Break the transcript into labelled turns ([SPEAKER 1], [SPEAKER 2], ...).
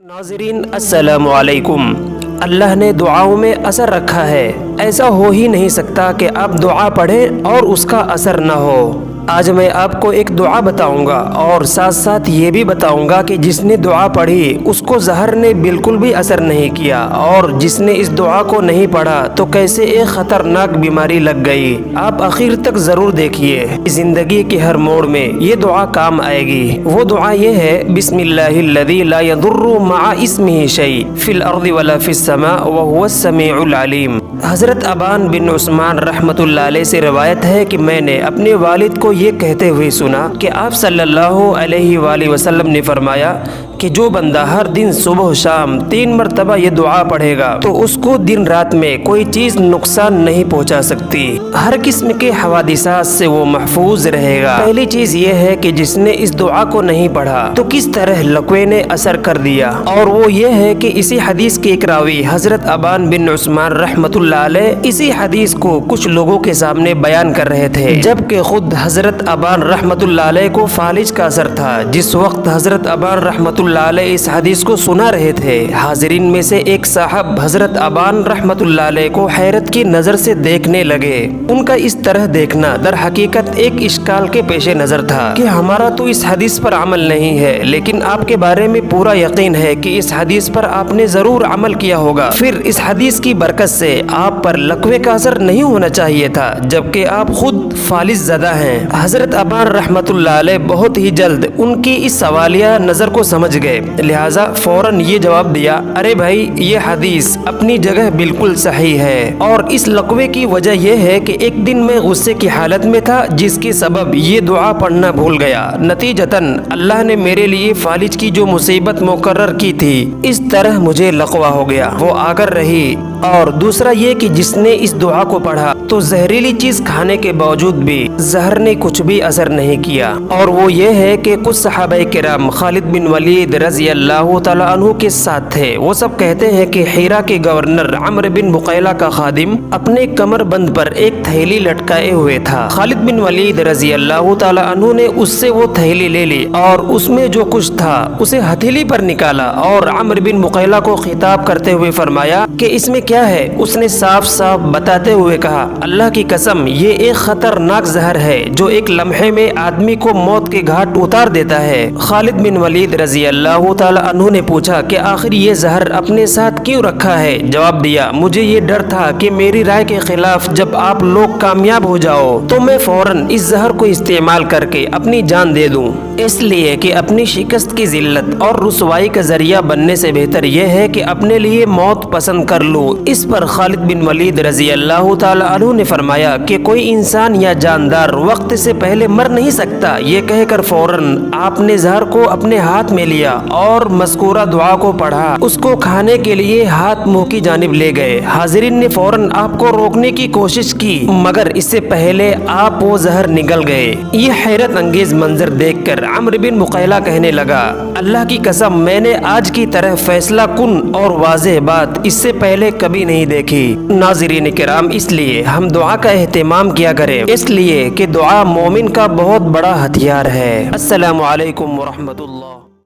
[SPEAKER 1] ناظرین السلام علیکم۔ اللہ نے دعاؤں میں اثر رکھا ہے، ایسا ہو ہی نہیں سکتا کہ آپ دعا پڑھیں اور اس کا اثر نہ ہو۔ آج میں آپ کو ایک دعا بتاؤں گا اور ساتھ ساتھ یہ بھی بتاؤں گا کہ جس نے دعا پڑھی اس کو زہر نے بالکل بھی اثر نہیں کیا، اور جس نے اس دعا کو نہیں پڑھا تو کیسے ایک خطرناک بیماری لگ گئی۔ آپ آخر تک ضرور دیکھیے، زندگی کے ہر موڑ میں یہ دعا کام آئے گی۔ وہ دعا یہ ہے: بسم اللہ الذی لا یضر مع اسمہ شیء فی الارض ولا فی السماء وہو السمیع العلیم۔ حضرت ابان بن عثمان رحمۃ اللہ علیہ سے روایت ہے کہ میں نے اپنے والد کو یہ کہتے ہوئے سنا کہ آپ صلی اللہ علیہ وآلہ وسلم نے فرمایا کہ جو بندہ ہر دن صبح و شام 3 مرتبہ یہ دعا پڑھے گا تو اس کو دن رات میں کوئی چیز نقصان نہیں پہنچا سکتی، ہر قسم کے حوادثات سے وہ محفوظ رہے گا۔ پہلی چیز یہ ہے کہ جس نے اس دعا کو نہیں پڑھا تو کس طرح لقوے نے اثر کر دیا، اور وہ یہ ہے کہ اسی حدیث کے ایک راوی حضرت ابان بن عثمان رحمۃ اللہ علیہ اسی حدیث کو کچھ لوگوں کے سامنے بیان کر رہے تھے، جبکہ خود حضرت ابان رحمۃ اللہ علیہ کو فالج کا اثر تھا۔ جس وقت حضرت ابان رحمۃ اللہ علیہ اس حدیث کو سنا رہے تھے، حاضرین میں سے ایک صاحب حضرت ابان رحمۃ اللہ علیہ کو حیرت کی نظر سے دیکھنے لگے۔ ان کا اس طرح دیکھنا در حقیقت ایک اشکال کے پیش نظر تھا کہ ہمارا تو اس حدیث پر عمل نہیں ہے، لیکن آپ کے بارے میں پورا یقین ہے کہ اس حدیث پر آپ نے ضرور عمل کیا ہوگا، پھر اس حدیث کی برکت سے آپ پر لقوے کا اثر نہیں ہونا چاہیے تھا، جبکہ آپ خود فالج زدہ ہیں۔ حضرت ابان رحمۃ اللہ علیہ بہت ہی جلد ان کی اس سوالیہ نظر کو سمجھ گئے، لہٰذا فوراً یہ جواب دیا: ارے بھائی، یہ حدیث اپنی جگہ بالکل صحیح ہے، اور اس لقوے کی وجہ یہ ہے کہ ایک دن میں غصے کی حالت میں تھا جس کے سبب یہ دعا پڑھنا بھول گیا، نتیجتاً اللہ نے میرے لیے فالج کی جو مصیبت مقرر کی تھی اس طرح مجھے لقوہ ہو گیا، وہ آ کر رہی۔ اور دوسرا یہ کہ جس نے اس دعا کو پڑھا تو زہریلی چیز کھانے کے باوجود بھی زہر نے کچھ بھی اثر نہیں کیا، اور وہ یہ ہے کہ کچھ صحابہ کرام خالد بن ولید رضی اللہ تعالیٰ عنہ کے ساتھ تھے۔ وہ سب کہتے ہیں کہ حیرہ کے گورنر عمرو بن بقیلہ کا خادم اپنے کمر بند پر ایک تھیلی لٹکائے ہوئے تھا۔ خالد بن ولید رضی اللہ تعالیٰ عنہ نے اس سے وہ تھیلی لے لی اور اس میں جو کچھ تھا اسے ہتھیلی پر نکالا، اور عمرو بن بقیلہ کو خطاب کرتے ہوئے فرمایا کہ اس میں کیا ہے؟ اس نے صاف صاف بتاتے ہوئے کہا: اللہ کی قسم، یہ ایک خطرناک زہر ہے جو ایک لمحے میں آدمی کو موت کے گھاٹ اتار دیتا ہے۔ خالد بن ولید رضی اللہ تعالی عنہ نے پوچھا کہ آخر یہ زہر اپنے ساتھ کیوں رکھا ہے؟ جواب دیا: مجھے یہ ڈر تھا کہ میری رائے کے خلاف جب آپ لوگ کامیاب ہو جاؤ تو میں فوراً اس زہر کو استعمال کر کے اپنی جان دے دوں، اس لیے کہ اپنی شکست کی ذلت اور رسوائی کا ذریعہ بننے سے بہتر یہ ہے کہ اپنے لیے موت پسند کر لوں۔ اس پر خالد بن ولید رضی اللہ تعالی عنہ نے فرمایا کہ کوئی انسان یا جاندار وقت سے پہلے مر نہیں سکتا۔ یہ کہہ کر فوراً آپ نے زہر کو اپنے ہاتھ میں لیا اور مذکورہ دعا کو پڑھا، اس کو کھانے کے لیے ہاتھ منہ کی جانب لے گئے۔ حاضرین نے فوراً آپ کو روکنے کی کوشش کی، مگر اس سے پہلے آپ وہ زہر نگل گئے۔ یہ حیرت انگیز منظر دیکھ کر عمرو بن بقیلہ کہنے لگا: اللہ کی قسم، میں نے آج کی طرح فیصلہ کن اور واضح بات اس سے پہلے کبھی نہیں دیکھی۔ ناظرین کرام، اس لیے ہم دعا کا اہتمام کیا کریں، اس لیے کہ دعا مومن کا بہت بڑا ہتھیار ہے۔ السلام علیکم ورحمۃ اللہ۔